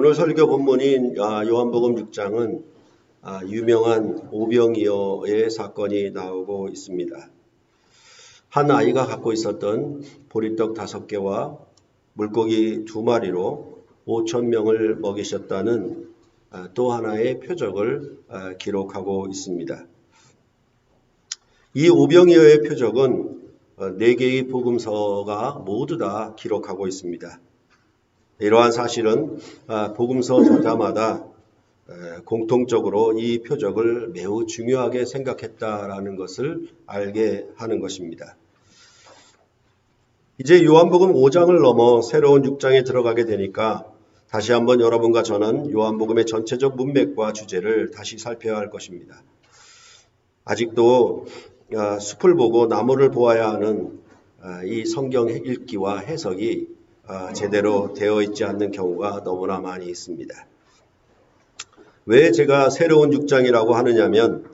오늘 설교 본문인 요한복음 6장은 유명한 오병이어의 사건이 나오고 있습니다. 한 아이가 갖고 있었던 보리떡 5개와 물고기 2마리로 5,000명을 먹이셨다는 또 하나의 표적을 기록하고 있습니다. 이 오병이어의 표적은 4개의 복음서가 모두 다 기록하고 있습니다. 이러한 사실은 복음서 저자마다 공통적으로 이 표적을 매우 중요하게 생각했다라는 것을 알게 하는 것입니다. 이제 요한복음 5장을 넘어 새로운 6장에 들어가게 되니까 다시 한번 여러분과 저는 요한복음의 전체적 문맥과 주제를 다시 살펴야 할 것입니다. 아직도 숲을 보고 나무를 보아야 하는 이 성경 읽기와 해석이 제대로 되어 있지 않는 경우가 너무나 많이 있습니다. 왜 제가 새로운 6장이라고 하느냐면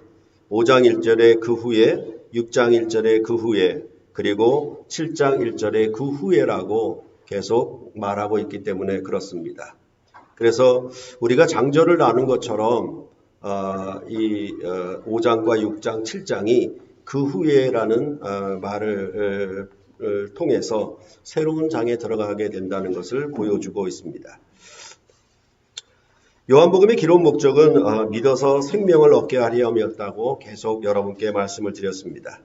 5장 1절에 그 후에, 6장 1절에 그 후에, 그리고 7장 1절에 그 후에라고 계속 말하고 있기 때문에 그렇습니다. 그래서 우리가 장절을 나눈 것처럼 이 5장과 6장, 7장이 그 후에라는 말을 통해서 새로운 장에 들어가게 된다는 것을 보여주고 있습니다. 요한복음의 기록 목적은 믿어서 생명을 얻게 하려함이었다고 계속 여러분께 말씀을 드렸습니다.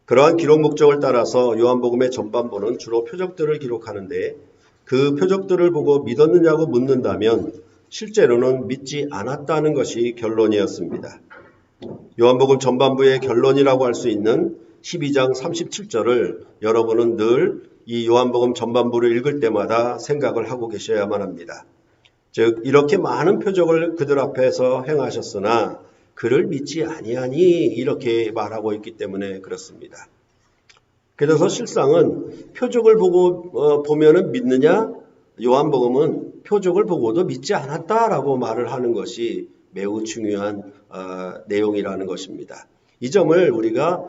그러한 기록 목적을 따라서 요한복음의 전반부는 주로 표적들을 기록하는데 그 표적들을 보고 믿었느냐고 묻는다면 실제로는 믿지 않았다는 것이 결론이었습니다. 요한복음 전반부의 결론이라고 할 수 있는 12장 37절을 여러분은 늘 이 요한복음 전반부를 읽을 때마다 생각을 하고 계셔야만 합니다. 즉 이렇게 많은 표적을 그들 앞에서 행하셨으나 그를 믿지 아니하니 이렇게 말하고 있기 때문에 그렇습니다. 그래서 실상은 표적을 보고 보면은 믿느냐? 요한복음은 표적을 보고도 믿지 않았다라고 말을 하는 것이 매우 중요한 내용이라는 것입니다. 이 점을 우리가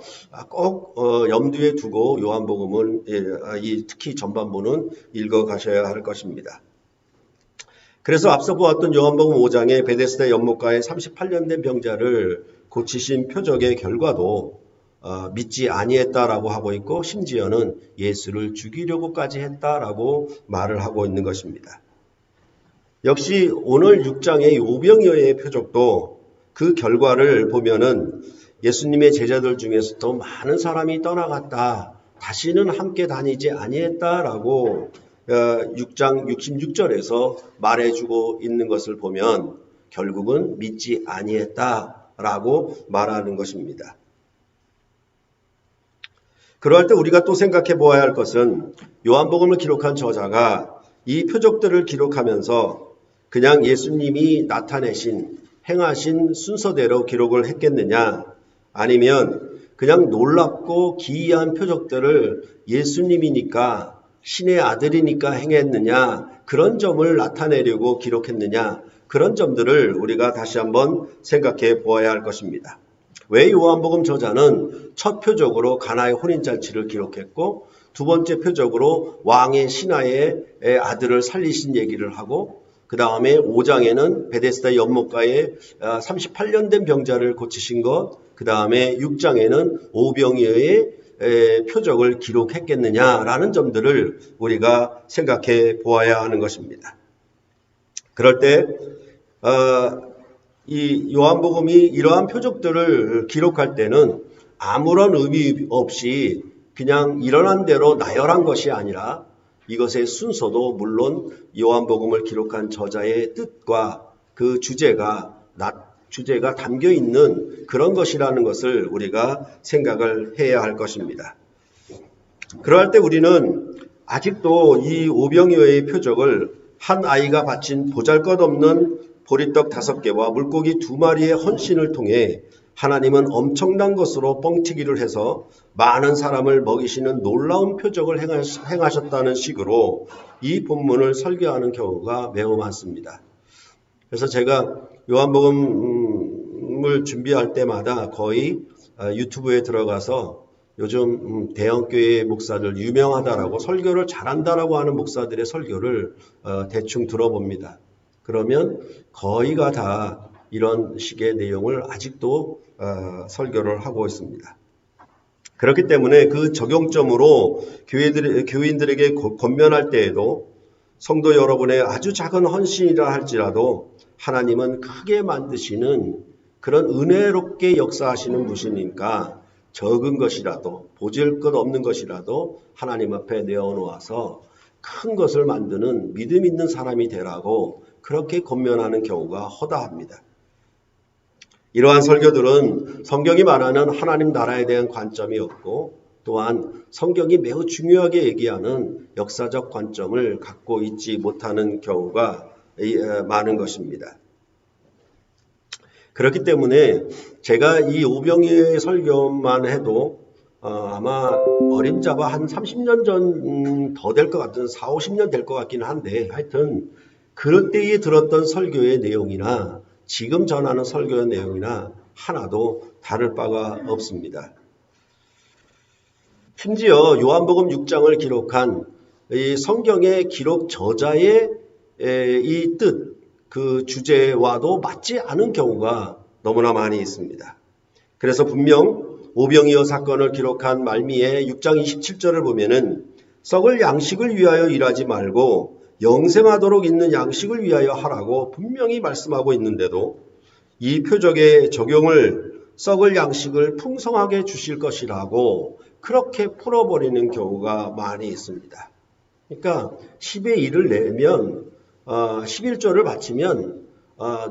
꼭 염두에 두고 요한복음을 특히 전반부는 읽어가셔야 할 것입니다. 그래서 앞서 보았던 요한복음 5장의 베데스다 연못가에 38년 된 병자를 고치신 표적의 결과도 믿지 아니했다라고 하고 있고 심지어는 예수를 죽이려고까지 했다라고 말을 하고 있는 것입니다. 역시 오늘 6장의 오병이어의 표적도 그 결과를 보면은 예수님의 제자들 중에서도 많은 사람이 떠나갔다. 다시는 함께 다니지 아니했다라고 6장 66절에서 말해주고 있는 것을 보면 결국은 믿지 아니했다라고 말하는 것입니다. 그럴 때 우리가 또 생각해 보아야 할 것은 요한복음을 기록한 저자가 이 표적들을 기록하면서 그냥 예수님이 나타내신 행하신 순서대로 기록을 했겠느냐 아니면 그냥 놀랍고 기이한 표적들을 예수님이니까 신의 아들이니까 행했느냐 그런 점을 나타내려고 기록했느냐 그런 점들을 우리가 다시 한번 생각해 보아야 할 것입니다. 왜 요한복음 저자는 첫 표적으로 가나의 혼인잔치를 기록했고 두 번째 표적으로 왕의 신하의 아들을 살리신 얘기를 하고 그 다음에 5장에는 베데스다 연못가에 38년 된 병자를 고치신 것, 그 다음에 6장에는 오병이어의 표적을 기록했겠느냐라는 점들을 우리가 생각해 보아야 하는 것입니다. 그럴 때 이 요한복음이 이러한 표적들을 기록할 때는 아무런 의미 없이 그냥 일어난 대로 나열한 것이 아니라 이것의 순서도 물론 요한복음을 기록한 저자의 뜻과 그 주제가 담겨 있는 그런 것이라는 것을 우리가 생각을 해야 할 것입니다. 그럴 때 우리는 아직도 이 오병이어의 표적을 한 아이가 바친 보잘것없는 보리떡 5개와 물고기 2마리의 헌신을 통해 하나님은 엄청난 것으로 뻥튀기를 해서 많은 사람을 먹이시는 놀라운 표적을 행하셨다는 식으로 이 본문을 설교하는 경우가 매우 많습니다. 그래서 제가 요한복음을 준비할 때마다 거의 유튜브에 들어가서 요즘 대형교회 목사들 유명하다라고 설교를 잘한다라고 하는 목사들의 설교를 대충 들어봅니다. 그러면 거의가 다 이런 식의 내용을 아직도 설교를 하고 있습니다. 그렇기 때문에 그 적용점으로 교인들에게 권면할 때에도 성도 여러분의 아주 작은 헌신이라 할지라도 하나님은 크게 만드시는 그런 은혜롭게 역사하시는 분이니까 적은 것이라도 보질 것 없는 것이라도 하나님 앞에 내어놓아서 큰 것을 만드는 믿음 있는 사람이 되라고 그렇게 권면하는 경우가 허다합니다. 이러한 설교들은 성경이 말하는 하나님 나라에 대한 관점이 없고 또한 성경이 매우 중요하게 얘기하는 역사적 관점을 갖고 있지 못하는 경우가 많은 것입니다. 그렇기 때문에 제가 이 오병이어의 설교만 해도 아마 어림잡아 한 30년 전 더 될 것 같은 4, 50년 될 것 같긴 한데 하여튼 그럴 때에 들었던 설교의 내용이나 지금 전하는 설교의 내용이나 하나도 다를 바가 없습니다. 심지어 요한복음 6장을 기록한 이 성경의 기록 저자의 이 뜻, 그 주제와도 맞지 않은 경우가 너무나 많이 있습니다. 그래서 분명 오병이어 사건을 기록한 말미에 6장 27절을 보면은 썩을 양식을 위하여 일하지 말고 영생하도록 있는 양식을 위하여 하라고 분명히 말씀하고 있는데도 이 표적의 적용을 썩을 양식을 풍성하게 주실 것이라고 그렇게 풀어버리는 경우가 많이 있습니다. 그러니까 10의 1을 내면 11조를 바치면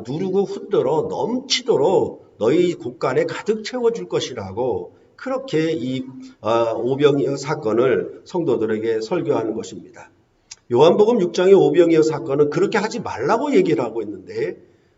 누르고 흔들어 넘치도록 너희 곳간에 가득 채워줄 것이라고 그렇게 이 오병이어 사건을 성도들에게 설교하는 것입니다. 요한복음 6장의 오병이어 사건은 그렇게 하지 말라고 얘기를 하고 있는데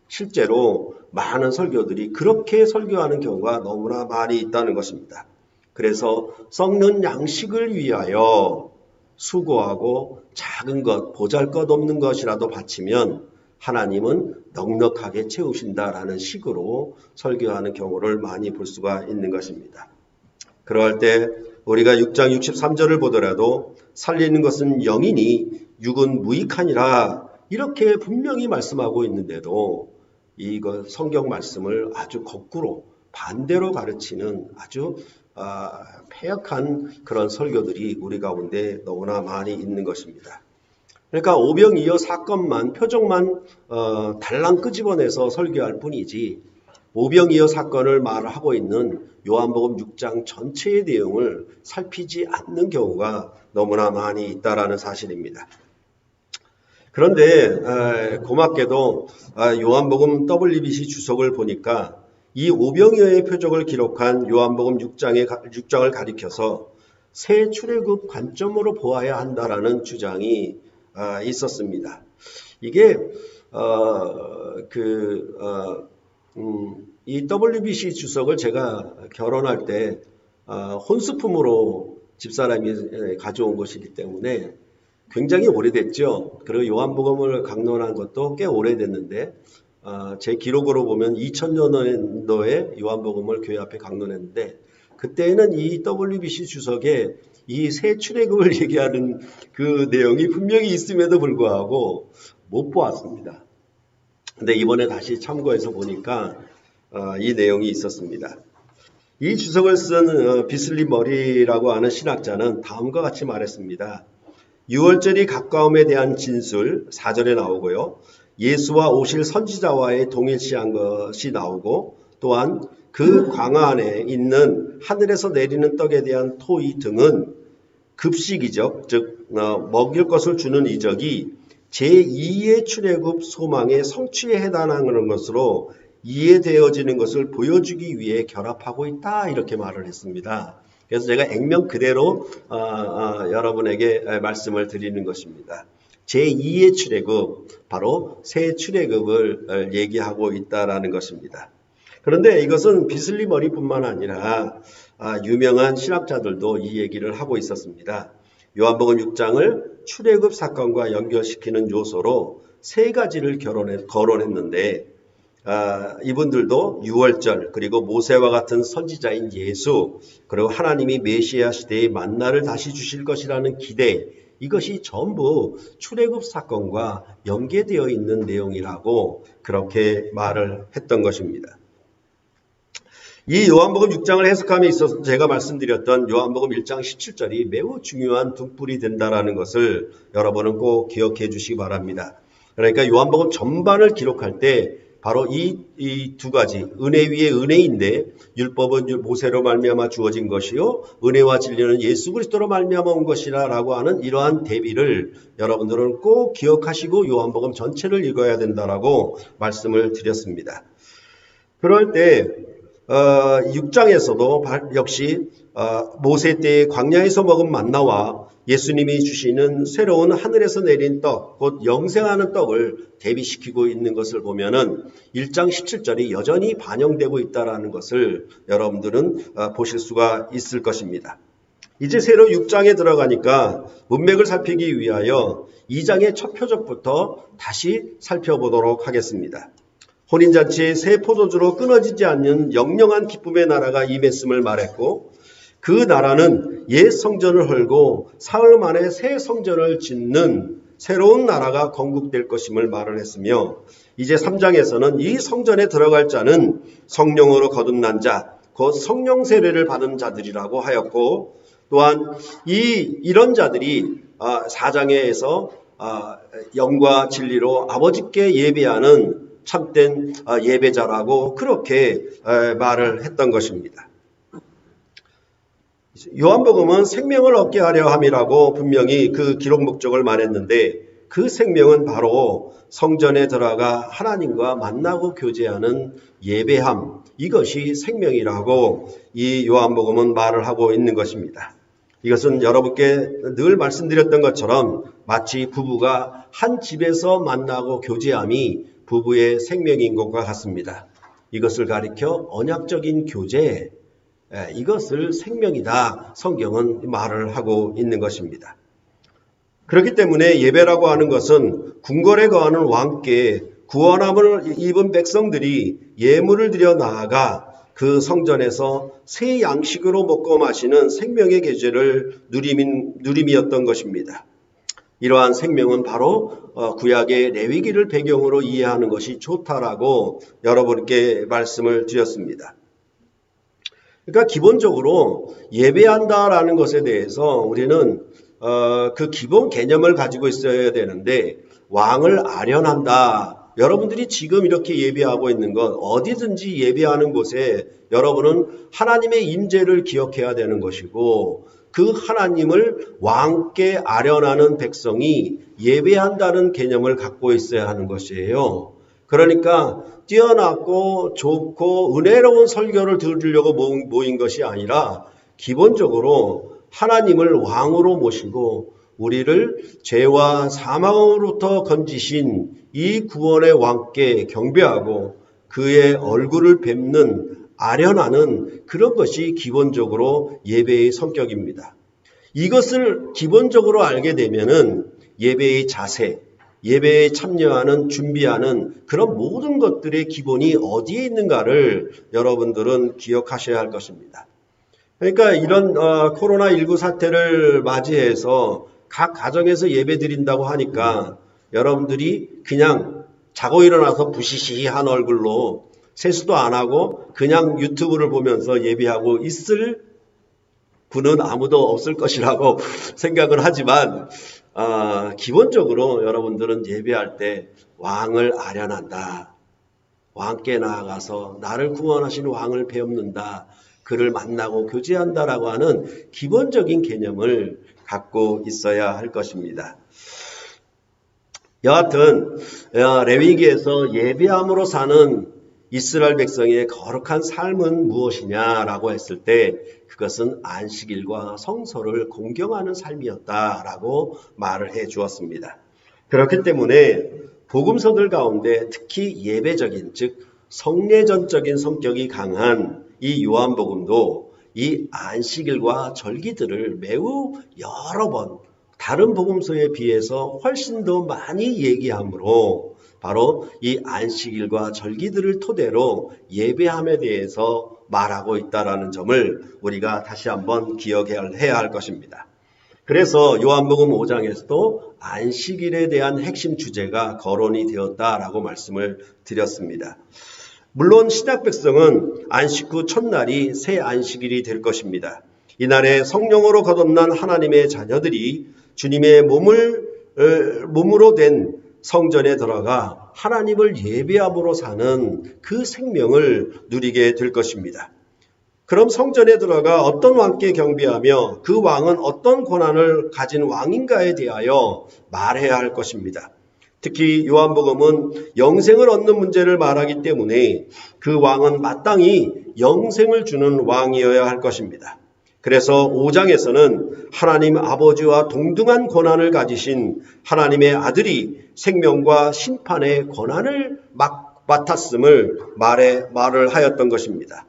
실제로 많은 설교들이 그렇게 설교하는 경우가 너무나 많이 있다는 것입니다. 그래서 썩는 양식을 위하여 수고하고 작은 것, 보잘것없는 것이라도 바치면 하나님은 넉넉하게 채우신다라는 식으로 설교하는 경우를 많이 볼 수가 있는 것입니다. 그럴 때 우리가 6장 63절을 보더라도 살리는 것은 영이니 육은 무익하니라 이렇게 분명히 말씀하고 있는데도 이거 성경 말씀을 아주 거꾸로 반대로 가르치는 아주 패역한 그런 설교들이 우리 가운데 너무나 많이 있는 것입니다. 그러니까 오병이어 사건만 표적만 달랑 끄집어내서 설교할 뿐이지 오병이어 사건을 말하고 있는 요한복음 6장 전체의 내용을 살피지 않는 경우가 너무나 많이 있다라는 사실입니다. 그런데 고맙게도 요한복음 WBC 주석을 보니까 이 오병이어의 표적을 기록한 요한복음 6장을 가리켜서 새 출애굽 관점으로 보아야 한다라는 주장이 있었습니다. 이게 이 WBC 주석을 제가 결혼할 때 혼수품으로 집사람이 가져온 것이기 때문에 굉장히 오래됐죠. 그리고 요한복음을 강론한 것도 꽤 오래됐는데 제 기록으로 보면 2000년도에 요한복음을 교회 앞에 강론했는데 그때는 이 WBC 주석에 이 새 출애굽을 얘기하는 그 내용이 분명히 있음에도 불구하고 못 보았습니다. 근데 이번에 다시 참고해서 보니까 이 내용이 있었습니다. 이 주석을 쓴 비슬리 머리라고 하는 신학자는 다음과 같이 말했습니다. 6월절이 가까움에 대한 진술 4절에 나오고요. 예수와 오실 선지자와의 동일시한 것이 나오고 또한 그 광화 안에 있는 하늘에서 내리는 떡에 대한 토의 등은 급식이적, 즉 먹일 것을 주는 이적이 제2의 출애굽 소망의 성취에 해당하는 것으로 이해되어지는 것을 보여주기 위해 결합하고 있다 이렇게 말을 했습니다. 그래서 제가 액면 그대로 여러분에게 말씀을 드리는 것입니다. 제2의 출애굽, 바로 새 출애굽을 얘기하고 있다라는 것입니다. 그런데 이것은 비슬리 머리뿐만 아니라 유명한 신학자들도 이 얘기를 하고 있었습니다. 요한복음 6장을 출애굽 사건과 연결시키는 요소로 세 가지를 거론했는데 이분들도 6월절 그리고 모세와 같은 선지자인 예수 그리고 하나님이 메시아 시대의 만나를 다시 주실 것이라는 기대 이것이 전부 출애굽 사건과 연계되어 있는 내용이라고 그렇게 말을 했던 것입니다. 이 요한복음 6장을 해석함에 있어서 제가 말씀드렸던 요한복음 1장 17절이 매우 중요한 등불이 된다는 것을 여러분은 꼭 기억해 주시기 바랍니다. 그러니까 요한복음 전반을 기록할 때 바로 이 두 가지, 은혜 위에 은혜인데 율법은 모세로 말미암아 주어진 것이요 은혜와 진리는 예수 그리스도로 말미암아 온 것이라 라고 하는 이러한 대비를 여러분들은 꼭 기억하시고 요한복음 전체를 읽어야 된다라고 말씀을 드렸습니다. 그럴 때 6장에서도 역시 모세 때의 광야에서 먹은 만나와 예수님이 주시는 새로운 하늘에서 내린 떡, 곧 영생하는 떡을 대비시키고 있는 것을 보면은 1장 17절이 여전히 반영되고 있다는 것을 여러분들은 보실 수가 있을 것입니다. 이제 새로 6장에 들어가니까 문맥을 살피기 위하여 2장의 첫 표적부터 다시 살펴보도록 하겠습니다. 혼인잔치의 새 포도주로 끊어지지 않는 영영한 기쁨의 나라가 임했음을 말했고 그 나라는 옛 성전을 헐고 사흘 만에 새 성전을 짓는 새로운 나라가 건국될 것임을 말을 했으며 이제 3장에서는 이 성전에 들어갈 자는 성령으로 거듭난 자, 곧 성령 세례를 받은 자들이라고 하였고 또한 이런 자들이 4장에서 영과 진리로 아버지께 예배하는 참된 예배자라고 그렇게 말을 했던 것입니다. 요한복음은 생명을 얻게 하려 함이라고 분명히 그 기록 목적을 말했는데 그 생명은 바로 성전에 들어가 하나님과 만나고 교제하는 예배함, 이것이 생명이라고 이 요한복음은 말을 하고 있는 것입니다. 이것은 여러분께 늘 말씀드렸던 것처럼 마치 부부가 한 집에서 만나고 교제함이 부부의 생명인 것과 같습니다. 이것을 가리켜 언약적인 교제, 이것을 생명이다 성경은 말을 하고 있는 것입니다. 그렇기 때문에 예배라고 하는 것은 궁궐에 거하는 왕께 구원함을 입은 백성들이 예물을 드려 나아가 그 성전에서 새 양식으로 먹고 마시는 생명의 계절을 누림이었던 것입니다. 이러한 생명은 바로 구약의 레위기를 배경으로 이해하는 것이 좋다라고 여러분께 말씀을 드렸습니다. 그러니까 기본적으로 예배한다라는 것에 대해서 우리는 그 기본 개념을 가지고 있어야 되는데 왕을 아련한다. 여러분들이 지금 이렇게 예배하고 있는 건 어디든지 예배하는 곳에 여러분은 하나님의 임재를 기억해야 되는 것이고 그 하나님을 왕께 아련하는 백성이 예배한다는 개념을 갖고 있어야 하는 것이에요. 그러니까 뛰어났고 좋고 은혜로운 설교를 들으려고 모인 것이 아니라 기본적으로 하나님을 왕으로 모시고 우리를 죄와 사망으로부터 건지신 이 구원의 왕께 경배하고 그의 얼굴을 뵙는 아련하는 그런 것이 기본적으로 예배의 성격입니다. 이것을 기본적으로 알게 되면은 예배의 자세, 예배에 참여하는 준비하는 그런 모든 것들의 기본이 어디에 있는가를 여러분들은 기억하셔야 할 것입니다. 그러니까 이런 코로나19 사태를 맞이해서 각 가정에서 예배 드린다고 하니까 여러분들이 그냥 자고 일어나서 부시시한 얼굴로 세수도 안 하고 그냥 유튜브를 보면서 예배하고 있을 분은 아무도 없을 것이라고 생각을 하지만 기본적으로 여러분들은 예배할 때 왕을 아련한다. 왕께 나아가서 나를 구원하신 왕을 배웁는다. 그를 만나고 교제한다라고 하는 기본적인 개념을 갖고 있어야 할 것입니다. 여하튼 레위기에서 예배함으로 사는 이스라엘 백성의 거룩한 삶은 무엇이냐라고 했을 때 그것은 안식일과 성서를 공경하는 삶이었다라고 말을 해 주었습니다. 그렇기 때문에 복음서들 가운데 특히 예배적인 즉 성례전적인 성격이 강한 이 요한복음도 이 안식일과 절기들을 매우 여러 번 다른 복음서에 비해서 훨씬 더 많이 얘기하므로 바로 이 안식일과 절기들을 토대로 예배함에 대해서 말하고 있다는 점을 우리가 다시 한번 기억해야 할 것입니다. 그래서 요한복음 5장에서도 안식일에 대한 핵심 주제가 거론이 되었다라고 말씀을 드렸습니다. 물론 신약 백성은 안식 후 첫날이 새 안식일이 될 것입니다. 이날에 성령으로 거듭난 하나님의 자녀들이 주님의 몸으로 된 성전에 들어가 하나님을 예배함으로 사는 그 생명을 누리게 될 것입니다. 그럼 성전에 들어가 어떤 왕께 경배하며 그 왕은 어떤 권한을 가진 왕인가에 대하여 말해야 할 것입니다. 특히 요한복음은 영생을 얻는 문제를 말하기 때문에 그 왕은 마땅히 영생을 주는 왕이어야 할 것입니다. 그래서 5장에서는 하나님 아버지와 동등한 권한을 가지신 하나님의 아들이 생명과 심판의 권한을 맡았음을 말을 하였던 것입니다.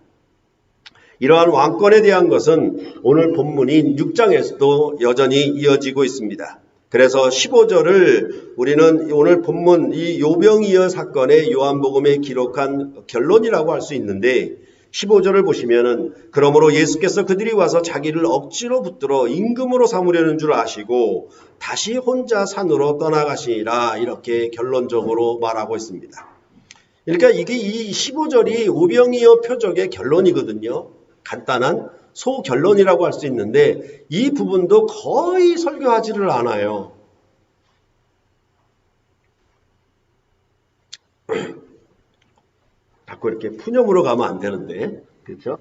이러한 왕권에 대한 것은 오늘 본문인 6장에서도 여전히 이어지고 있습니다. 그래서 15절을 우리는 오늘 본문 이 요병이어 사건의 요한복음에 기록한 결론이라고 할 수 있는데 15절을 보시면은 그러므로 예수께서 그들이 와서 자기를 억지로 붙들어 임금으로 삼으려는 줄 아시고 다시 혼자 산으로 떠나가시니라 이렇게 결론적으로 말하고 있습니다. 그러니까 이게 이 15절이 오병이어 표적의 결론이거든요. 간단한 소결론이라고 할 수 있는데 이 부분도 거의 설교하지를 않아요. 자꾸 이렇게 푸념으로 가면 안 되는데, 그렇죠?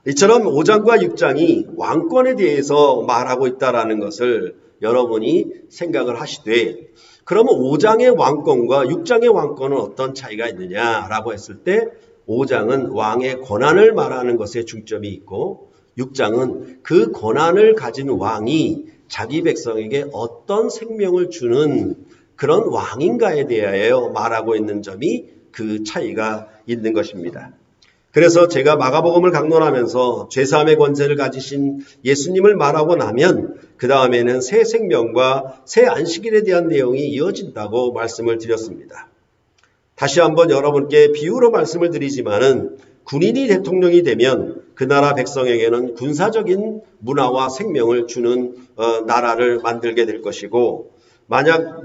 이처럼 5장과 6장이 왕권에 대해서 말하고 있다는 것을 여러분이 생각을 하시되, 그러면 5장의 왕권과 6장의 왕권은 어떤 차이가 있느냐라고 했을 때 5장은 왕의 권한을 말하는 것에 중점이 있고 6장은 그 권한을 가진 왕이 자기 백성에게 어떤 생명을 주는 그런 왕인가에 대하여 말하고 있는 점이 그 차이가 있는 것입니다. 그래서 제가 마가복음을 강론하면서 죄사함의 권세를 가지신 예수님을 말하고 나면 그 다음에는 새 생명과 새 안식일에 대한 내용이 이어진다고 말씀을 드렸습니다. 다시 한번 여러분께 비유로 말씀을 드리지만은 군인이 대통령이 되면 그 나라 백성에게는 군사적인 문화와 생명을 주는 나라를 만들게 될 것이고 만약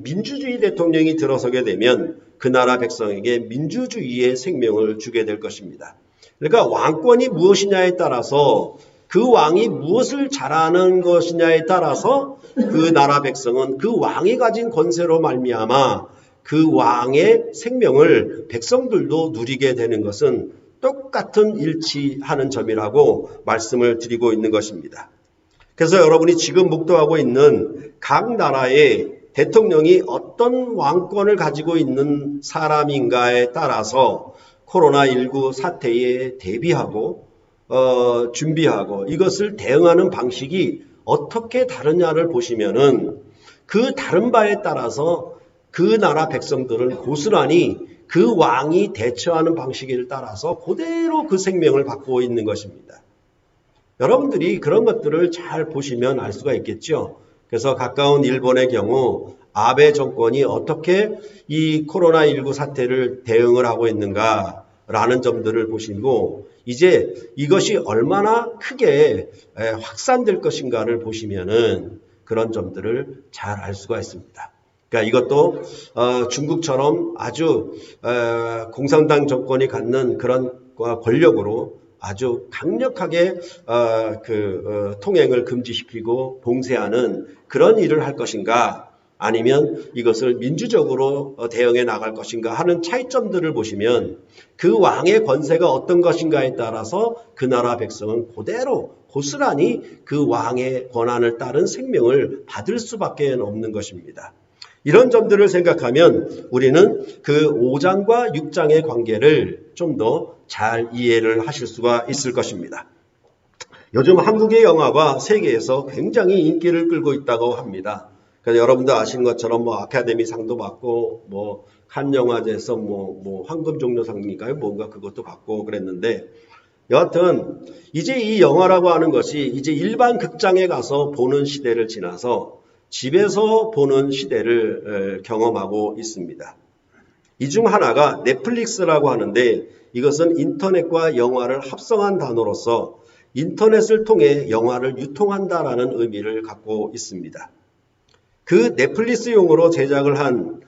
민주주의 대통령이 들어서게 되면 그 나라 백성에게 민주주의의 생명을 주게 될 것입니다. 그러니까 왕권이 무엇이냐에 따라서 그 왕이 무엇을 잘하는 것이냐에 따라서 그 나라 백성은 그 왕이 가진 권세로 말미암아 그 왕의 생명을 백성들도 누리게 되는 것은 똑같은 일치하는 점이라고 말씀을 드리고 있는 것입니다. 그래서 여러분이 지금 묵도하고 있는 각 나라의 대통령이 어떤 왕권을 가지고 있는 사람인가에 따라서 코로나19 사태에 대비하고 준비하고 이것을 대응하는 방식이 어떻게 다르냐를 보시면은 그 다른 바에 따라서 그 나라 백성들은 고스란히 그 왕이 대처하는 방식에 따라서 그대로 그 생명을 받고 있는 것입니다. 여러분들이 그런 것들을 잘 보시면 알 수가 있겠죠. 그래서 가까운 일본의 경우 아베 정권이 어떻게 이 코로나19 사태를 대응을 하고 있는가라는 점들을 보시고 이제 이것이 얼마나 크게 확산될 것인가를 보시면은 그런 점들을 잘 알 수가 있습니다. 그러니까 이것도 중국처럼 아주 공산당 정권이 갖는 그런 권력으로 아주 강력하게 통행을 금지시키고 봉쇄하는 그런 일을 할 것인가 아니면 이것을 민주적으로 대응해 나갈 것인가 하는 차이점들을 보시면 그 왕의 권세가 어떤 것인가에 따라서 그 나라 백성은 그대로 고스란히 그 왕의 권한을 따른 생명을 받을 수밖에 없는 것입니다. 이런 점들을 생각하면 우리는 그 5장과 6장의 관계를 좀 더 잘 이해를 하실 수가 있을 것입니다. 요즘 한국의 영화가 세계에서 굉장히 인기를 끌고 있다고 합니다. 그래서 여러분도 아시는 것처럼 뭐 아카데미 상도 받고 뭐 칸 영화제에서 뭐 황금종려상인가요? 뭔가 그것도 받고 그랬는데 여하튼 이제 이 영화라고 하는 것이 이제 일반 극장에 가서 보는 시대를 지나서 집에서 보는 시대를 경험하고 있습니다. 이 중 하나가 넷플릭스라고 하는데 이것은 인터넷과 영화를 합성한 단어로서 인터넷을 통해 영화를 유통한다라는 의미를 갖고 있습니다. 그 넷플릭스용으로 제작을 한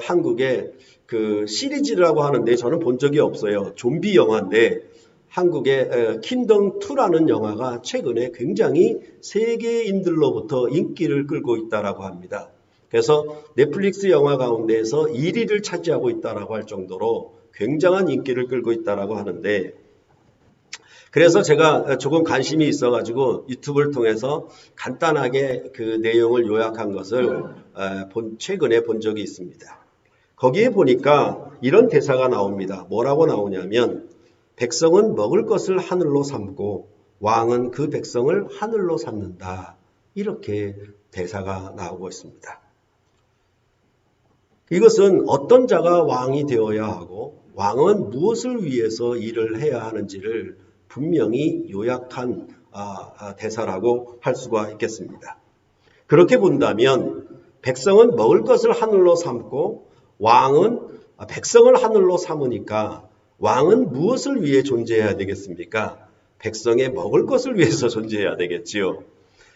한국의 그 시리즈라고 하는데 저는 본 적이 없어요. 좀비 영화인데 한국의 킹덤2라는 영화가 최근에 굉장히 세계인들로부터 인기를 끌고 있다라고 합니다. 그래서 넷플릭스 영화 가운데에서 1위를 차지하고 있다라고 할 정도로 굉장한 인기를 끌고 있다라고 하는데, 그래서 제가 조금 관심이 있어가지고 유튜브를 통해서 간단하게 그 내용을 요약한 것을 최근에 본 적이 있습니다. 거기에 보니까 이런 대사가 나옵니다. 뭐라고 나오냐면 백성은 먹을 것을 하늘로 삼고 왕은 그 백성을 하늘로 삼는다. 이렇게 대사가 나오고 있습니다. 이것은 어떤 자가 왕이 되어야 하고 왕은 무엇을 위해서 일을 해야 하는지를 분명히 요약한 대사라고 할 수가 있겠습니다. 그렇게 본다면 백성은 먹을 것을 하늘로 삼고 왕은 백성을 하늘로 삼으니까 왕은 무엇을 위해 존재해야 되겠습니까? 백성의 먹을 것을 위해서 존재해야 되겠지요.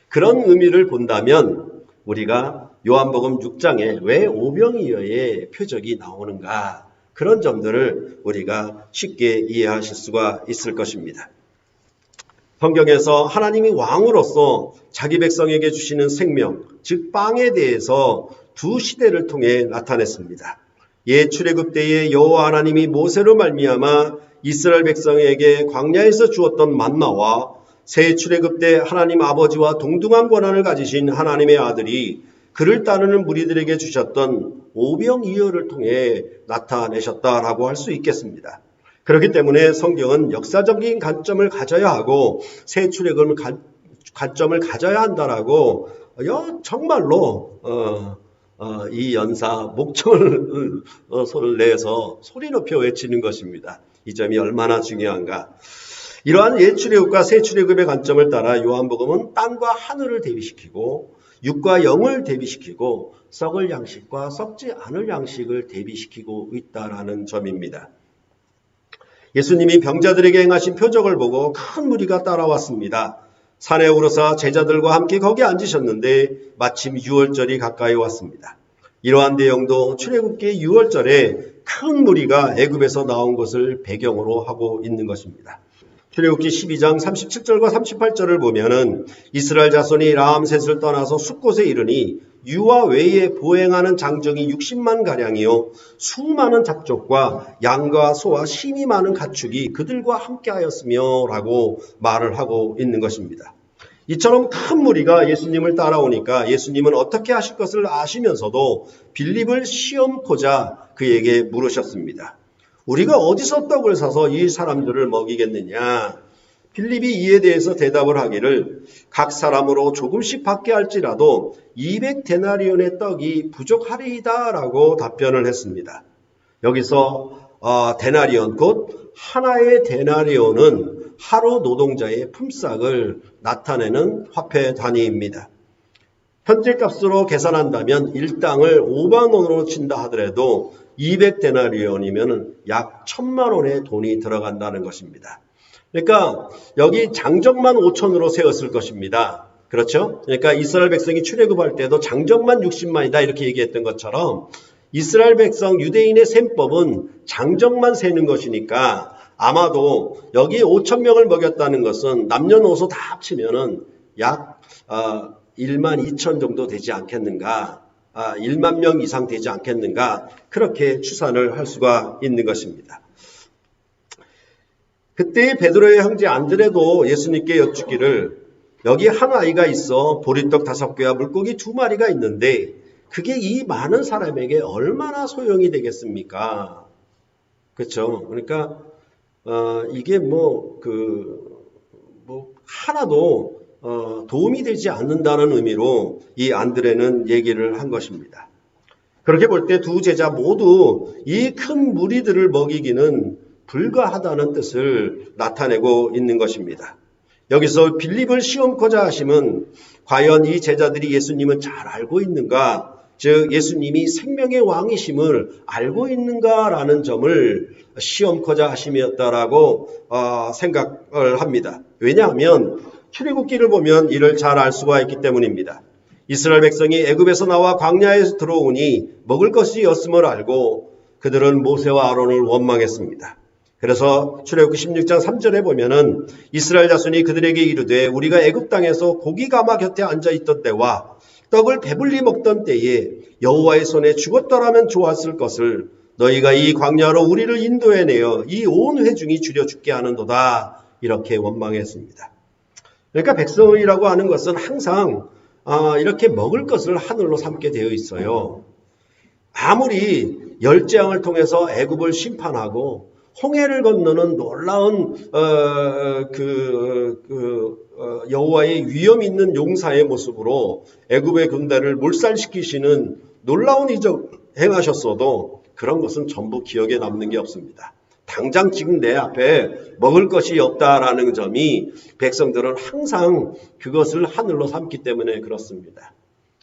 그런 의미를 본다면 우리가 요한복음 6장에 왜 오병이어의 표적이 나오는가, 그런 점들을 우리가 쉽게 이해하실 수가 있을 것입니다. 성경에서 하나님이 왕으로서 자기 백성에게 주시는 생명, 즉 빵에 대해서 두 시대를 통해 나타냈습니다. 옛 출애굽 때에 여호와 하나님이 모세로 말미암아 이스라엘 백성에게 광야에서 주었던 만나와 새 출애굽 때 하나님 아버지와 동등한 권한을 가지신 하나님의 아들이 그를 따르는 무리들에게 주셨던 오병이어를 통해 나타내셨다라고 할 수 있겠습니다. 그렇기 때문에 성경은 역사적인 관점을 가져야 하고 새 출애굽은 관점을 가져야 한다라고 정말로 이 연사 목청을 소리를 내서 소리 높여 외치는 것입니다. 이 점이 얼마나 중요한가. 이러한 옛 출애굽과 새 출애굽의 관점을 따라 요한복음은 땅과 하늘을 대비시키고 육과 영을 대비시키고 썩을 양식과 썩지 않을 양식을 대비시키고 있다라는 점입니다. 예수님이 병자들에게 행하신 표적을 보고 큰 무리가 따라왔습니다. 산에 오르사 제자들과 함께 거기 앉으셨는데 마침 유월절이 가까이 왔습니다. 이러한 내용도 출애굽기 유월절에 큰 무리가 애굽에서 나온 것을 배경으로 하고 있는 것입니다. 출애굽기 12장 37절과 38절을 보면은 이스라엘 자손이 라암셋을 떠나서 숫곳에 이르니 유아 외에 보행하는 장정이 60만 가량이요 수많은 잡족과 양과 소와 심이 많은 가축이 그들과 함께하였으며 라고 말을 하고 있는 것입니다. 이처럼 큰 무리가 예수님을 따라오니까 예수님은 어떻게 하실 것을 아시면서도 빌립을 시험코자 그에게 물으셨습니다. 우리가 어디서 떡을 사서 이 사람들을 먹이겠느냐? 빌립이 이에 대해서 대답을 하기를 각 사람으로 조금씩 받게 할지라도 200데나리온의 떡이 부족하리이다 라고 답변을 했습니다. 여기서 데나리온, 곧 하나의 데나리온은 하루 노동자의 품삯을 나타내는 화폐 단위입니다. 현재 값으로 계산한다면 일당을 5만 원으로 친다 하더라도 200데나리온이면 약 1,000만 원의 돈이 들어간다는 것입니다. 그러니까 여기 장정만 5천으로 세웠을 것입니다. 그렇죠? 그러니까 이스라엘 백성이 출애굽할 때도 장정만 60만이다 이렇게 얘기했던 것처럼 이스라엘 백성 유대인의 셈법은 장정만 세는 것이니까 아마도 여기 5천 명을 먹였다는 것은 남녀노소 다 합치면은 약 1만 2천 정도 되지 않겠는가, 1만 명 이상 되지 않겠는가, 그렇게 추산을 할 수가 있는 것입니다. 그때 베드로의 형제 안드레도 예수님께 여쭙기를 여기 한 아이가 있어 보리떡 5개와 물고기 2마리가 있는데 그게 이 많은 사람에게 얼마나 소용이 되겠습니까? 그렇죠? 그러니까 이게 하나도 도움이 되지 않는다는 의미로 이 안드레는 얘기를 한 것입니다. 그렇게 볼 때 두 제자 모두 이 큰 무리들을 먹이기는 불가하다는 뜻을 나타내고 있는 것입니다. 여기서 빌립을 시험코자 하심은 과연 이 제자들이 예수님은 잘 알고 있는가, 즉 예수님이 생명의 왕이심을 알고 있는가라는 점을 시험코자 하심이었다라고 생각을 합니다. 왜냐하면 출애굽기를 보면 이를 잘 알 수가 있기 때문입니다. 이스라엘 백성이 애굽에서 나와 광야에 들어오니 먹을 것이 없음을 알고 그들은 모세와 아론을 원망했습니다. 그래서 출애굽기 16장 3절에 보면은 이스라엘 자손이 그들에게 이르되 우리가 애굽 땅에서 고기 가마 곁에 앉아 있던 때와 떡을 배불리 먹던 때에 여호와의 손에 죽었더라면 좋았을 것을 너희가 이 광야로 우리를 인도해내어 이 온 회중이 줄여 죽게 하는도다. 이렇게 원망했습니다. 그러니까 백성이라고 하는 것은 항상 이렇게 먹을 것을 하늘로 삼게 되어 있어요. 아무리 열재앙을 통해서 애굽을 심판하고 홍해를 건너는 놀라운 여호와의 위엄 있는 용사의 모습으로 애굽의 군대를 몰살시키시는 놀라운 이적 행하셨어도 그런 것은 전부 기억에 남는 게 없습니다. 당장 지금 내 앞에 먹을 것이 없다라는 점이 백성들은 항상 그것을 하늘로 삼기 때문에 그렇습니다.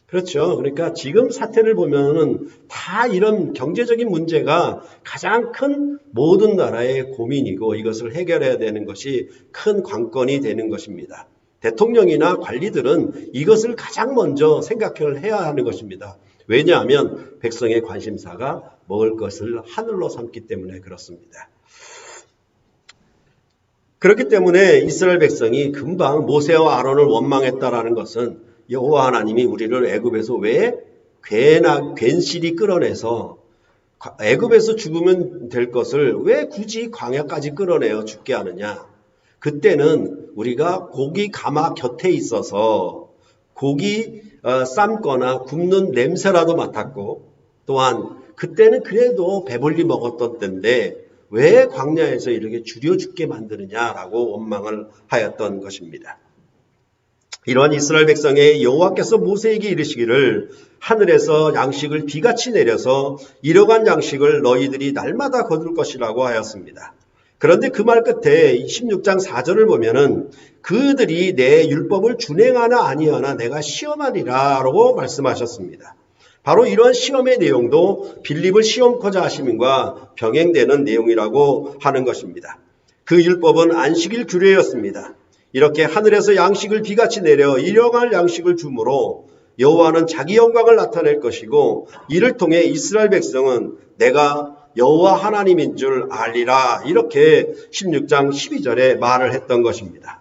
그렇죠. 그러니까 지금 사태를 보면은 다 이런 경제적인 문제가 가장 큰 모든 나라의 고민이고 이것을 해결해야 되는 것이 큰 관건이 되는 것입니다. 대통령이나 관리들은 이것을 가장 먼저 생각을 해야 하는 것입니다. 왜냐하면 백성의 관심사가 먹을 것을 하늘로 삼기 때문에 그렇습니다. 그렇기 때문에 이스라엘 백성이 금방 모세와 아론을 원망했다라는 것은 여호와 하나님이 우리를 애굽에서 왜 괜시리 끌어내서 애굽에서 죽으면 될 것을 왜 굳이 광야까지 끌어내어 죽게 하느냐. 그때는 우리가 고기 가마 곁에 있어서 고기 삶거나 굽는 냄새라도 맡았고 또한 그때는 그래도 배불리 먹었던 때인데 왜 광야에서 이렇게 줄여 죽게 만드느냐라고 원망을 하였던 것입니다. 이러한 이스라엘 백성의 여호와께서 모세에게 이르시기를 하늘에서 양식을 비같이 내려서 이러한 양식을 너희들이 날마다 거둘 것이라고 하였습니다. 그런데 그 말 끝에 16장 4절을 보면은 그들이 내 율법을 준행하나 아니하나 내가 시험하리라 라고 말씀하셨습니다. 바로 이러한 시험의 내용도 빌립을 시험코자 하심과 병행되는 내용이라고 하는 것입니다. 그 율법은 안식일 규례였습니다. 이렇게 하늘에서 양식을 비같이 내려 일용할 양식을 주므로 여호와는 자기 영광을 나타낼 것이고 이를 통해 이스라엘 백성은 내가 여호와 하나님인 줄 알리라 이렇게 16장 12절에 말을 했던 것입니다.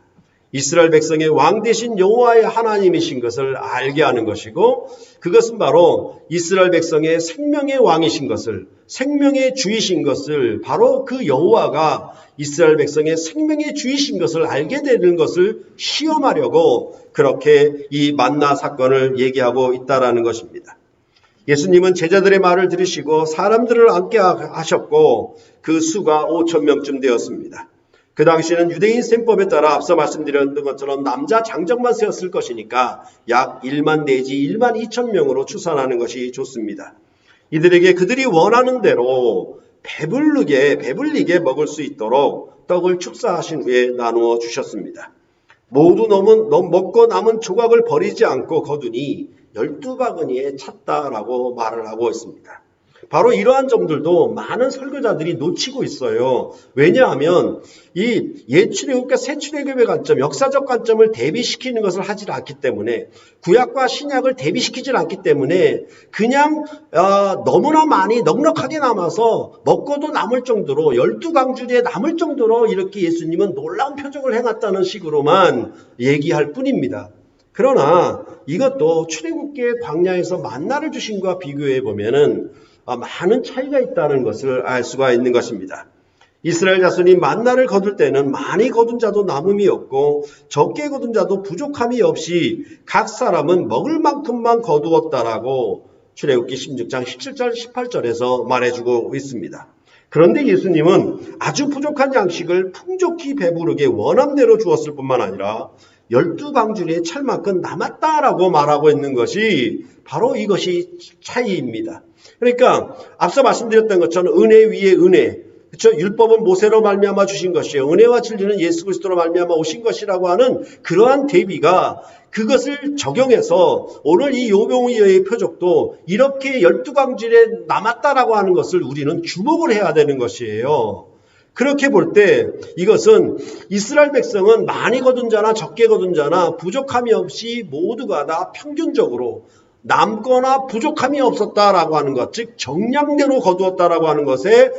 이스라엘 백성의 왕 대신 여호와의 하나님이신 것을 알게 하는 것이고 그것은 바로 이스라엘 백성의 생명의 왕이신 것을 생명의 주이신 것을 바로 그 여호와가 이스라엘 백성의 생명의 주이신 것을 알게 되는 것을 시험하려고 그렇게 이 만나 사건을 얘기하고 있다라는 것입니다. 예수님은 제자들의 말을 들으시고 사람들을 앉게 하셨고 그 수가 5,000명쯤 되었습니다. 그 당시에는 유대인 셈법에 따라 앞서 말씀드렸던 것처럼 남자 장정만 세웠을 것이니까 약 1만 내지 1만 2천 명으로 추산하는 것이 좋습니다. 이들에게 그들이 원하는 대로 배불리게 먹을 수 있도록 떡을 축사하신 후에 나누어 주셨습니다. 모두 먹고 남은 조각을 버리지 않고 거두니 12바구니에 찼다라고 말을 하고 있습니다. 바로 이러한 점들도 많은 설교자들이 놓치고 있어요. 왜냐하면 이 옛출애굽과 새출애굽의 관점, 역사적 관점을 대비시키는 것을 하지 않기 때문에 구약과 신약을 대비시키지 않기 때문에 그냥 너무나 많이 넉넉하게 남아서 먹고도 남을 정도로 12강주리에 남을 정도로 이렇게 예수님은 놀라운 표적을 행했다는 식으로만 얘기할 뿐입니다. 그러나 이것도 출애굽기의 광야에서 만나를 주신과 비교해 보면은 많은 차이가 있다는 것을 알 수가 있는 것입니다. 이스라엘 자손이 만나를 거둘 때는 많이 거둔 자도 남음이 없고 적게 거둔 자도 부족함이 없이 각 사람은 먹을 만큼만 거두었다라고 출애굽기 16장 17절 18절에서 말해주고 있습니다. 그런데 예수님은 아주 부족한 양식을 풍족히 배부르게 원함대로 주었을 뿐만 아니라 12강주리에 찰 만큼 남았다라고 말하고 있는 것이 바로 이것이 차이입니다. 그러니까 앞서 말씀드렸던 것처럼 은혜 위에 은혜, 그렇죠? 율법은 모세로 말미암아 주신 것이요 은혜와 진리는 예수 그리스도로 말미암아 오신 것이라고 하는 그러한 대비가 그것을 적용해서 오늘 이 요병이어의 표적도 이렇게 12광질에 남았다라고 하는 것을 우리는 주목을 해야 되는 것이에요. 그렇게 볼 때 이것은 이스라엘 백성은 많이 거둔 자나 적게 거둔 자나 부족함이 없이 모두가 다 평균적으로 남거나 부족함이 없었다라고 하는 것, 즉 정량대로 거두었다라고 하는 것에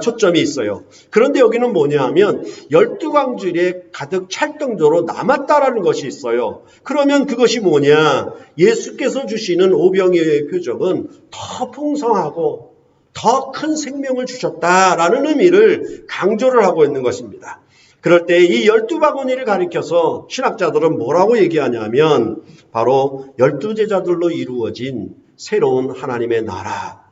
초점이 있어요. 그런데 여기는 뭐냐 하면 12광줄에 가득 찰 정도로 남았다라는 것이 있어요. 그러면 그것이 뭐냐? 예수께서 주시는 오병이어의 표적은 더 풍성하고 더 큰 생명을 주셨다라는 의미를 강조를 하고 있는 것입니다. 그럴 때 이 12바구니를 가리켜서 신학자들은 뭐라고 얘기하냐면 바로 12제자들로 이루어진 새로운 하나님의 나라,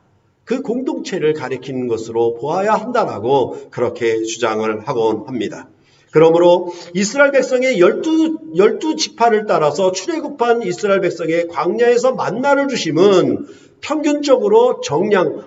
그 공동체를 가리키는 것으로 보아야 한다라고 그렇게 주장을 하곤 합니다. 그러므로 이스라엘 백성의 12 지파를 따라서 출애굽한 이스라엘 백성의 광야에서 만나를 주심은 평균적으로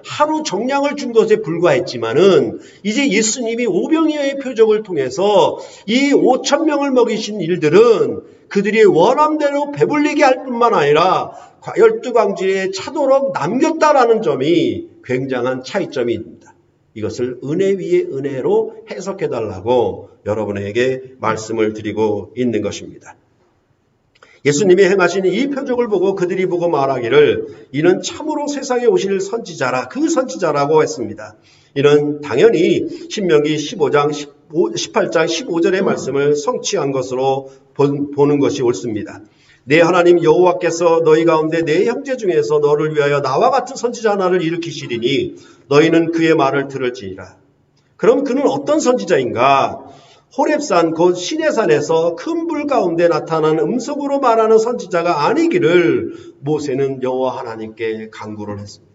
하루 정량을 준 것에 불과했지만은 이제 예수님이 오병이어의 표적을 통해서 이 5,000명을 먹이신 일들은 그들이 원함대로 배불리게 할 뿐만 아니라 12광질에 차도록 남겼다라는 점이 굉장한 차이점입니다. 이것을 은혜 위에 은혜로 해석해달라고 여러분에게 말씀을 드리고 있는 것입니다. 예수님이 행하신 이 표적을 보고 그들이 보고 말하기를 이는 참으로 세상에 오실 선지자라, 그 선지자라고 했습니다. 이는 당연히 신명기 18장 15절의 말씀을 성취한 것으로 보는 것이 옳습니다. 내 하나님 여호와께서 너희 가운데 내 형제 중에서 너를 위하여 나와 같은 선지자 하나를 일으키시리니 너희는 그의 말을 들을지니라. 그럼 그는 어떤 선지자인가? 호렙산 곧 시내산에서 큰 불 가운데 나타난 음성으로 말하는 선지자가 아니기를 모세는 여호와 하나님께 간구를 했습니다.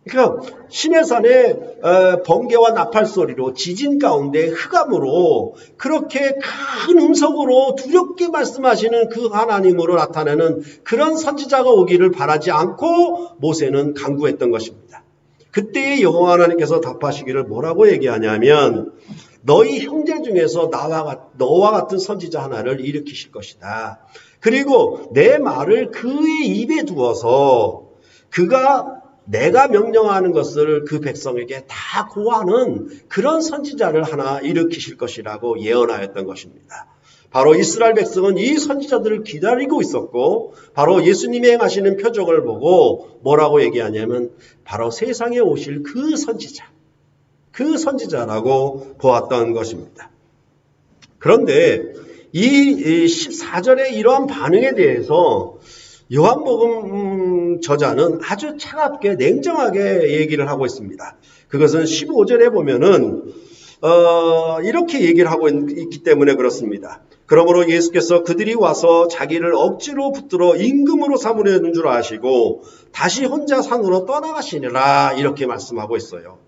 그러니까 시내산의 번개와 나팔 소리로 지진 가운데 흑암으로 그렇게 큰 음성으로 두렵게 말씀하시는 그 하나님으로 나타내는 그런 선지자가 오기를 바라지 않고 모세는 간구했던 것입니다. 그때 여호와 하나님께서 답하시기를 뭐라고 얘기하냐면 너희 형제 중에서 너와 같은 선지자 하나를 일으키실 것이다. 그리고 내 말을 그의 입에 두어서 그가 내가 명령하는 것을 그 백성에게 다 고하는 그런 선지자를 하나 일으키실 것이라고 예언하였던 것입니다. 바로 이스라엘 백성은 이 선지자들을 기다리고 있었고 바로 예수님이 행하시는 표적을 보고 뭐라고 얘기하냐면 바로 세상에 오실 그 선지자라고 보았던 것입니다. 그런데 이 14절의 이러한 반응에 대해서 요한복음 저자는 아주 차갑게 냉정하게 얘기를 하고 있습니다. 그것은 15절에 보면은 이렇게 얘기를 하고 있기 때문에 그렇습니다. 그러므로 예수께서 그들이 와서 자기를 억지로 붙들어 임금으로 삼으려는 줄 아시고 다시 혼자 산으로 떠나가시니라 이렇게 말씀하고 있어요.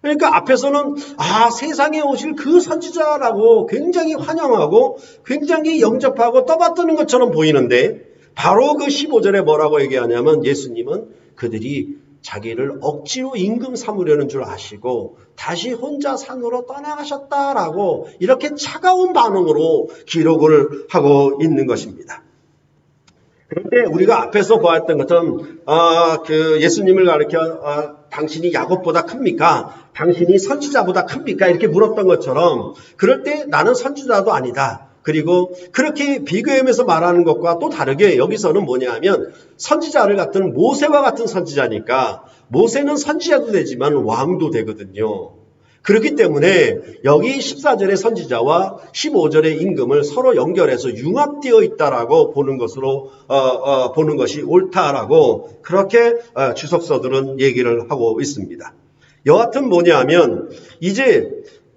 그러니까 앞에서는 세상에 오실 그 선지자라고 굉장히 환영하고 굉장히 영접하고 떠받드는 것처럼 보이는데 바로 그 15절에 뭐라고 얘기하냐면 예수님은 그들이 자기를 억지로 임금 삼으려는 줄 아시고 다시 혼자 산으로 떠나가셨다라고 이렇게 차가운 반응으로 기록을 하고 있는 것입니다. 그런데 우리가 앞에서 보았던 것은 예수님을 가리켜 당신이 야곱보다 큽니까? 당신이 선지자보다 큽니까? 이렇게 물었던 것처럼 그럴 때 나는 선지자도 아니다. 그리고 그렇게 비교하면서 말하는 것과 또 다르게 여기서는 뭐냐 하면 선지자를 같은 모세와 같은 선지자니까 모세는 선지자도 되지만 왕도 되거든요. 그렇기 때문에 여기 14절의 선지자와 15절의 임금을 서로 연결해서 융합되어 있다라고 보는 것으로 보는 것이 옳다라고 그렇게 주석서들은 얘기를 하고 있습니다. 여하튼 뭐냐 하면 이제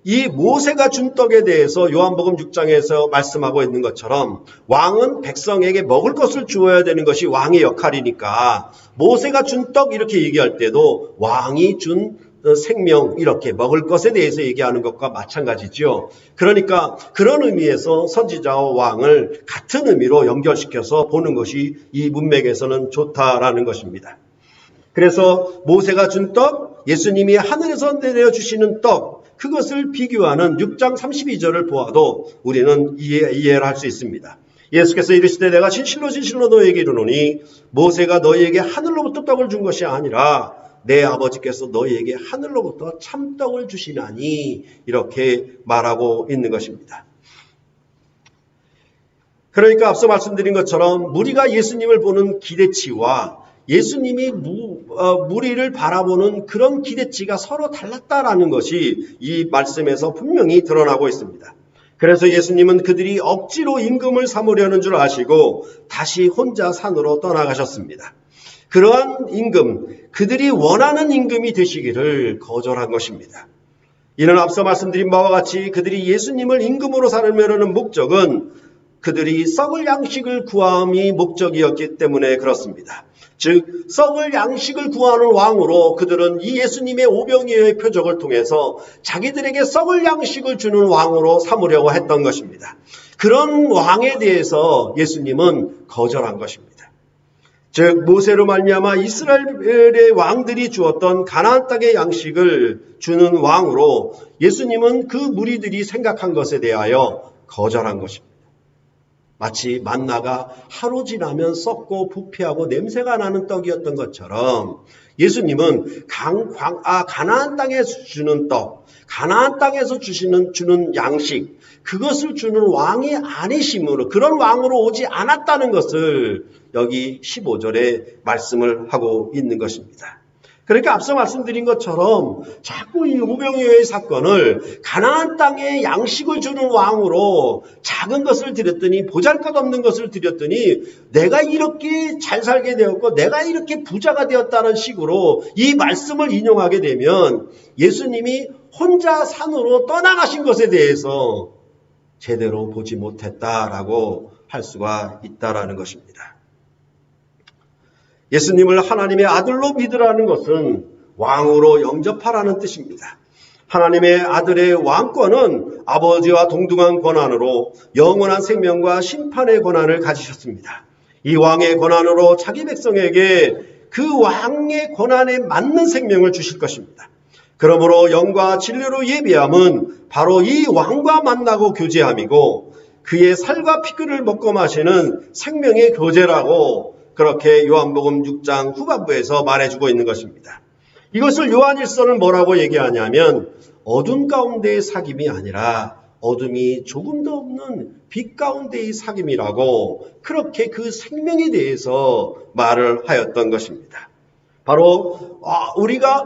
이 모세가 준 떡에 대해서 요한복음 6장에서 말씀하고 있는 것처럼 왕은 백성에게 먹을 것을 주어야 되는 것이 왕의 역할이니까 모세가 준 떡 이렇게 얘기할 때도 왕이 준 생명 이렇게 먹을 것에 대해서 얘기하는 것과 마찬가지죠. 그러니까 그런 의미에서 선지자와 왕을 같은 의미로 연결시켜서 보는 것이 이 문맥에서는 좋다라는 것입니다. 그래서 모세가 준 떡, 예수님이 하늘에서 내려주시는 떡, 그것을 비교하는 6장 32절을 보아도 우리는 이해를 할 수 있습니다. 예수께서 이르시되 내가 진실로 진실로 너희에게 이르노니 모세가 너희에게 하늘로부터 떡을 준 것이 아니라 내 아버지께서 너희에게 하늘로부터 참떡을 주시나니 이렇게 말하고 있는 것입니다. 그러니까 앞서 말씀드린 것처럼 무리가 예수님을 보는 기대치와 예수님이 무리를 바라보는 그런 기대치가 서로 달랐다라는 것이 이 말씀에서 분명히 드러나고 있습니다. 그래서 예수님은 그들이 억지로 임금을 삼으려는 줄 아시고 다시 혼자 산으로 떠나가셨습니다. 그러한 임금, 그들이 원하는 임금이 되시기를 거절한 것입니다. 이는 앞서 말씀드린 바와 같이 그들이 예수님을 임금으로 삼으려는 목적은 그들이 썩을 양식을 구함이 목적이었기 때문에 그렇습니다. 즉 썩을 양식을 구하는 왕으로 그들은 이 예수님의 오병이어의 표적을 통해서 자기들에게 썩을 양식을 주는 왕으로 삼으려고 했던 것입니다. 그런 왕에 대해서 예수님은 거절한 것입니다. 즉 모세로 말미암아 이스라엘의 왕들이 주었던 가나안 땅의 양식을 주는 왕으로 예수님은 그 무리들이 생각한 것에 대하여 거절한 것입니다. 마치 만나가 하루 지나면 썩고 부패하고 냄새가 나는 떡이었던 것처럼 예수님은 가나안 땅에서 주는 떡, 가나안 땅에서 주는 양식, 그것을 주는 왕이 아니심으로 그런 왕으로 오지 않았다는 것을 여기 15절에 말씀을 하고 있는 것입니다. 그러니까 앞서 말씀드린 것처럼 자꾸 이 오병이어의 사건을 가나안 땅에 양식을 주는 왕으로 작은 것을 드렸더니 보잘것없는 것을 드렸더니 내가 이렇게 잘 살게 되었고 내가 이렇게 부자가 되었다는 식으로 이 말씀을 인용하게 되면 예수님이 혼자 산으로 떠나가신 것에 대해서 제대로 보지 못했다라고 할 수가 있다라는 것입니다. 예수님을 하나님의 아들로 믿으라는 것은 왕으로 영접하라는 뜻입니다. 하나님의 아들의 왕권은 아버지와 동등한 권한으로 영원한 생명과 심판의 권한을 가지셨습니다. 이 왕의 권한으로 자기 백성에게 그 왕의 권한에 맞는 생명을 주실 것입니다. 그러므로 영과 진리로 예비함은 바로 이 왕과 만나고 교제함이고 그의 살과 피를 먹고 마시는 생명의 교제라고 그렇게 요한복음 6장 후반부에서 말해주고 있는 것입니다. 이것을 요한일서는 뭐라고 얘기하냐면 어둠 가운데의 사귐이 아니라 어둠이 조금도 없는 빛 가운데의 사귐이라고 그렇게 그 생명에 대해서 말을 하였던 것입니다. 바로 우리가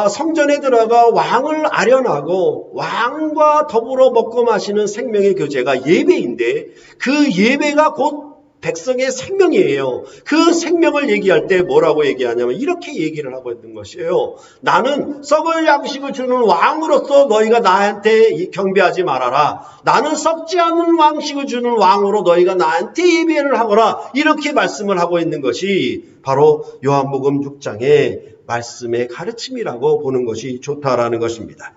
성전에 들어가 왕을 아련하고 왕과 더불어 먹고 마시는 생명의 교제가 예배인데 그 예배가 곧 백성의 생명이에요. 그 생명을 얘기할 때 뭐라고 얘기하냐면 이렇게 얘기를 하고 있는 것이에요. 나는 썩을 양식을 주는 왕으로서 너희가 나한테 경배하지 말아라. 나는 썩지 않는 양식을 주는 왕으로 너희가 나한테 예배를 하거라. 이렇게 말씀을 하고 있는 것이 바로 요한복음 6장의 말씀의 가르침이라고 보는 것이 좋다라는 것입니다.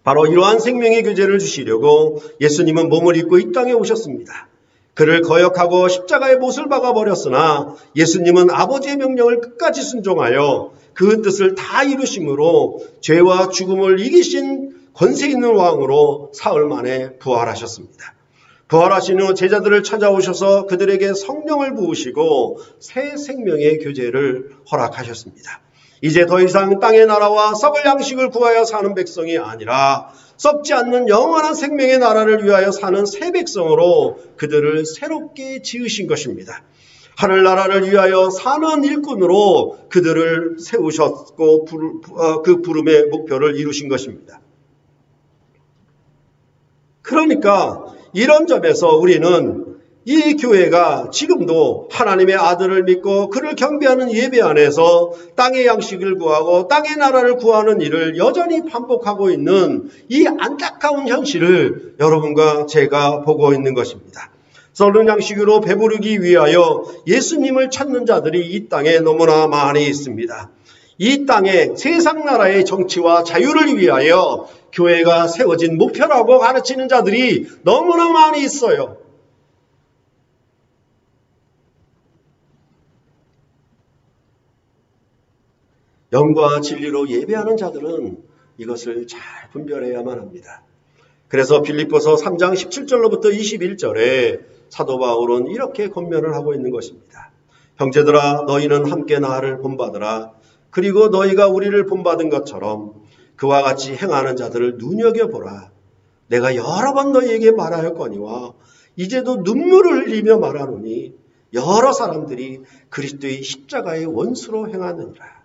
바로 이러한 생명의 교제를 주시려고 예수님은 몸을 입고 이 땅에 오셨습니다. 그를 거역하고 십자가에 못을 박아버렸으나 예수님은 아버지의 명령을 끝까지 순종하여 그 뜻을 다 이루심으로 죄와 죽음을 이기신 권세 있는 왕으로 사흘 만에 부활하셨습니다. 부활하신 후 제자들을 찾아오셔서 그들에게 성령을 부으시고 새 생명의 교제를 허락하셨습니다. 이제 더 이상 땅의 나라와 썩을 양식을 구하여 사는 백성이 아니라 썩지 않는 영원한 생명의 나라를 위하여 사는 새 백성으로 그들을 새롭게 지으신 것입니다. 하늘나라를 위하여 사는 일꾼으로 그들을 세우셨고 그 부름의 목표를 이루신 것입니다. 그러니까 이런 점에서 우리는 이 교회가 지금도 하나님의 아들을 믿고 그를 경배하는 예배 안에서 땅의 양식을 구하고 땅의 나라를 구하는 일을 여전히 반복하고 있는 이 안타까운 현실을 여러분과 제가 보고 있는 것입니다. 썩는 양식으로 배부르기 위하여 예수님을 찾는 자들이 이 땅에 너무나 많이 있습니다. 이 땅에 세상 나라의 정치와 자유를 위하여 교회가 세워진 목표라고 가르치는 자들이 너무나 많이 있어요. 영과 진리로 예배하는 자들은 이것을 잘 분별해야만 합니다. 그래서 빌립보서 3장 17절로부터 21절에 사도 바울은 이렇게 권면을 하고 있는 것입니다. 형제들아, 너희는 함께 나를 본받으라. 그리고 너희가 우리를 본받은 것처럼 그와 같이 행하는 자들을 눈여겨보라. 내가 여러 번 너희에게 말하였거니와 이제도 눈물을 흘리며 말하노니 여러 사람들이 그리스도의 십자가의 원수로 행하느니라.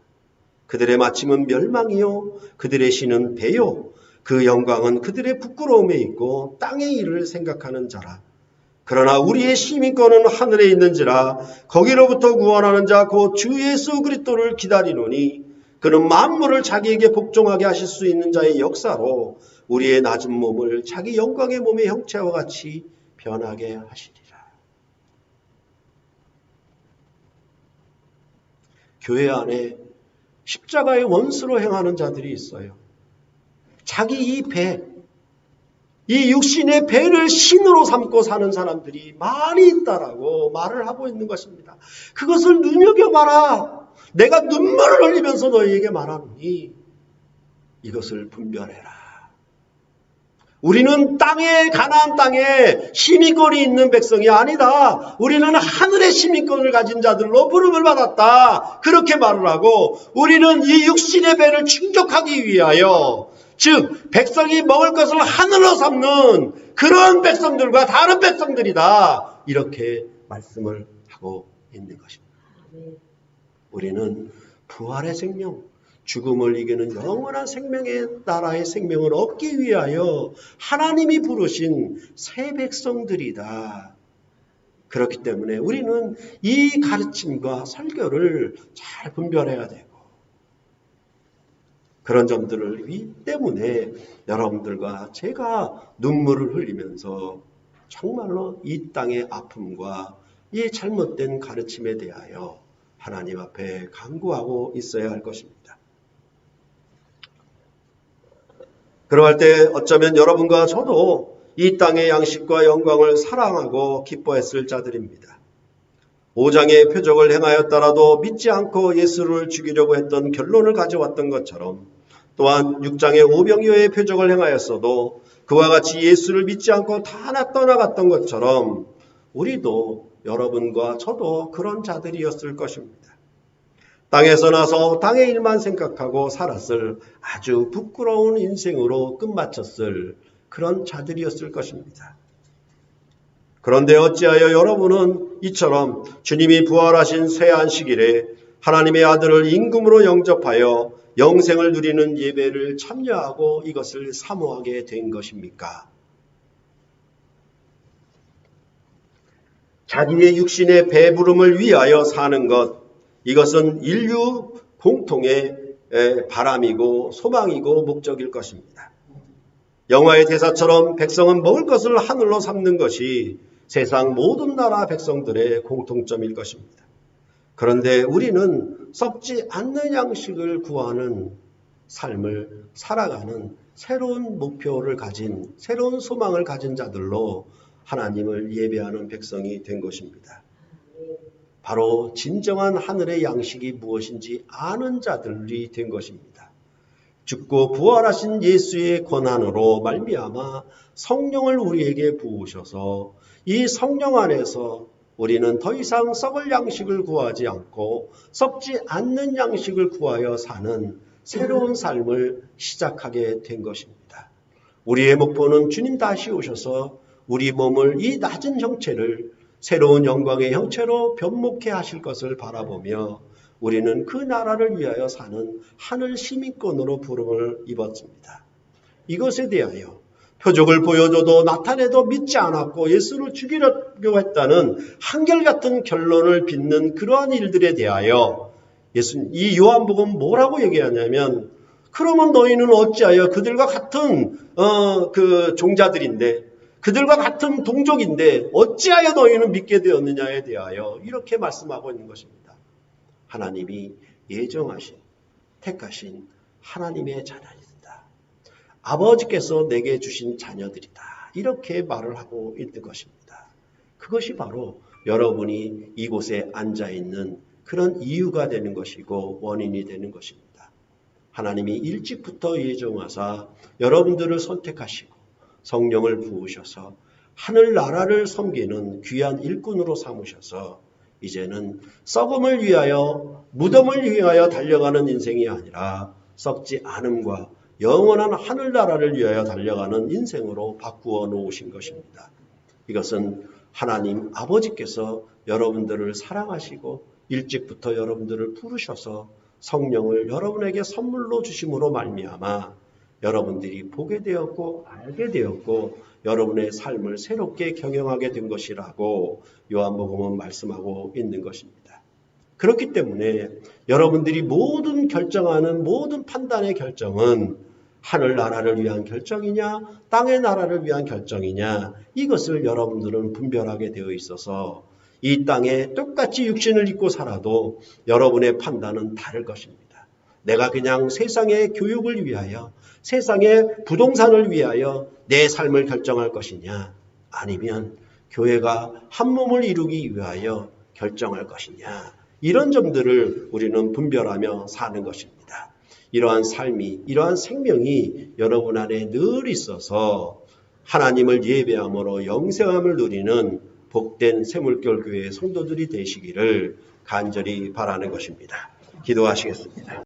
그들의 마침은 멸망이요 그들의 신은 배요 그 영광은 그들의 부끄러움에 있고 땅의 일을 생각하는 자라. 그러나 우리의 시민권은 하늘에 있는지라 거기로부터 구원하는 자 곧 주 예수 그리스도를 기다리노니 그는 만물을 자기에게 복종하게 하실 수 있는 자의 역사로 우리의 낮은 몸을 자기 영광의 몸의 형체와 같이 변하게 하시리라. 교회 안에 십자가의 원수로 행하는 자들이 있어요. 자기 이 배, 이 육신의 배를 신으로 삼고 사는 사람들이 많이 있다라고 말을 하고 있는 것입니다. 그것을 눈여겨봐라. 내가 눈물을 흘리면서 너희에게 말하노니 이것을 분별해라. 우리는 가나안 땅에 시민권이 있는 백성이 아니다. 우리는 하늘의 시민권을 가진 자들로 부름을 받았다. 그렇게 말을 하고 우리는 이 육신의 배를 충족하기 위하여 즉 백성이 먹을 것을 하늘로 삼는 그런 백성들과 다른 백성들이다. 이렇게 말씀을 하고 있는 것입니다. 우리는 부활의 생명, 죽음을 이기는 영원한 생명의 나라의 생명을 얻기 위하여 하나님이 부르신 새 백성들이다. 그렇기 때문에 우리는 이 가르침과 설교를 잘 분별해야 되고 그런 점들을 때문에 여러분들과 제가 눈물을 흘리면서 정말로 이 땅의 아픔과 이 잘못된 가르침에 대하여 하나님 앞에 간구하고 있어야 할 것입니다. 그러할 때 어쩌면 여러분과 저도 이 땅의 양식과 영광을 사랑하고 기뻐했을 자들입니다. 5장의 표적을 행하였더라도 믿지 않고 예수를 죽이려고 했던 결론을 가져왔던 것처럼 또한 6장의 오병이어의 표적을 행하였어도 그와 같이 예수를 믿지 않고 다 떠나갔던 것처럼 우리도 여러분과 저도 그런 자들이었을 것입니다. 땅에서 나서 땅의 일만 생각하고 살았을 아주 부끄러운 인생으로 끝마쳤을 그런 자들이었을 것입니다. 그런데 어찌하여 여러분은 이처럼 주님이 부활하신 새 안식일에 하나님의 아들을 임금으로 영접하여 영생을 누리는 예배를 참여하고 이것을 사모하게 된 것입니까? 자기의 육신의 배부름을 위하여 사는 것, 이것은 인류 공통의 바람이고 소망이고 목적일 것입니다. 영화의 대사처럼 백성은 먹을 것을 하늘로 삼는 것이 세상 모든 나라 백성들의 공통점일 것입니다. 그런데 우리는 썩지 않는 양식을 구하는 삶을 살아가는 새로운 목표를 가진 새로운 소망을 가진 자들로 하나님을 예배하는 백성이 된 것입니다. 바로 진정한 하늘의 양식이 무엇인지 아는 자들이 된 것입니다. 죽고 부활하신 예수의 권한으로 말미암아 성령을 우리에게 부으셔서 이 성령 안에서 우리는 더 이상 썩을 양식을 구하지 않고 썩지 않는 양식을 구하여 사는 새로운 삶을 시작하게 된 것입니다. 우리의 목표는 주님 다시 오셔서 우리 몸을 이 낮은 형체를 새로운 영광의 형체로 변목해 하실 것을 바라보며 우리는 그 나라를 위하여 사는 하늘 시민권으로 부름을 입었습니다. 이것에 대하여 표적을 보여줘도 나타내도 믿지 않았고 예수를 죽이려고 했다는 한결같은 결론을 빚는 그러한 일들에 대하여 이 요한복음 뭐라고 얘기하냐면 그러면 너희는 어찌하여 그들과 같은 그 종자들인데 그들과 같은 동족인데 어찌하여 너희는 믿게 되었느냐에 대하여 이렇게 말씀하고 있는 것입니다. 하나님이 예정하신 택하신 하나님의 자녀이다. 아버지께서 내게 주신 자녀들이다. 이렇게 말을 하고 있는 것입니다. 그것이 바로 여러분이 이곳에 앉아있는 그런 이유가 되는 것이고 원인이 되는 것입니다. 하나님이 일찍부터 예정하사 여러분들을 선택하시고 성령을 부으셔서 하늘나라를 섬기는 귀한 일꾼으로 삼으셔서 이제는 썩음을 위하여 무덤을 위하여 달려가는 인생이 아니라 썩지 않음과 영원한 하늘나라를 위하여 달려가는 인생으로 바꾸어 놓으신 것입니다. 이것은 하나님 아버지께서 여러분들을 사랑하시고 일찍부터 여러분들을 부르셔서 성령을 여러분에게 선물로 주심으로 말미암아 여러분들이 보게 되었고 알게 되었고 여러분의 삶을 새롭게 경영하게 된 것이라고 요한복음은 말씀하고 있는 것입니다. 그렇기 때문에 여러분들이 모든 결정하는 모든 판단의 결정은 하늘나라를 위한 결정이냐 땅의 나라를 위한 결정이냐 이것을 여러분들은 분별하게 되어 있어서 이 땅에 똑같이 육신을 입고 살아도 여러분의 판단은 다를 것입니다. 내가 그냥 세상의 교육을 위하여 세상의 부동산을 위하여 내 삶을 결정할 것이냐 아니면 교회가 한 몸을 이루기 위하여 결정할 것이냐 이런 점들을 우리는 분별하며 사는 것입니다. 이러한 삶이 이러한 생명이 여러분 안에 늘 있어서 하나님을 예배함으로 영생함을 누리는 복된 샘물결 교회의 성도들이 되시기를 간절히 바라는 것입니다. 기도하시겠습니다.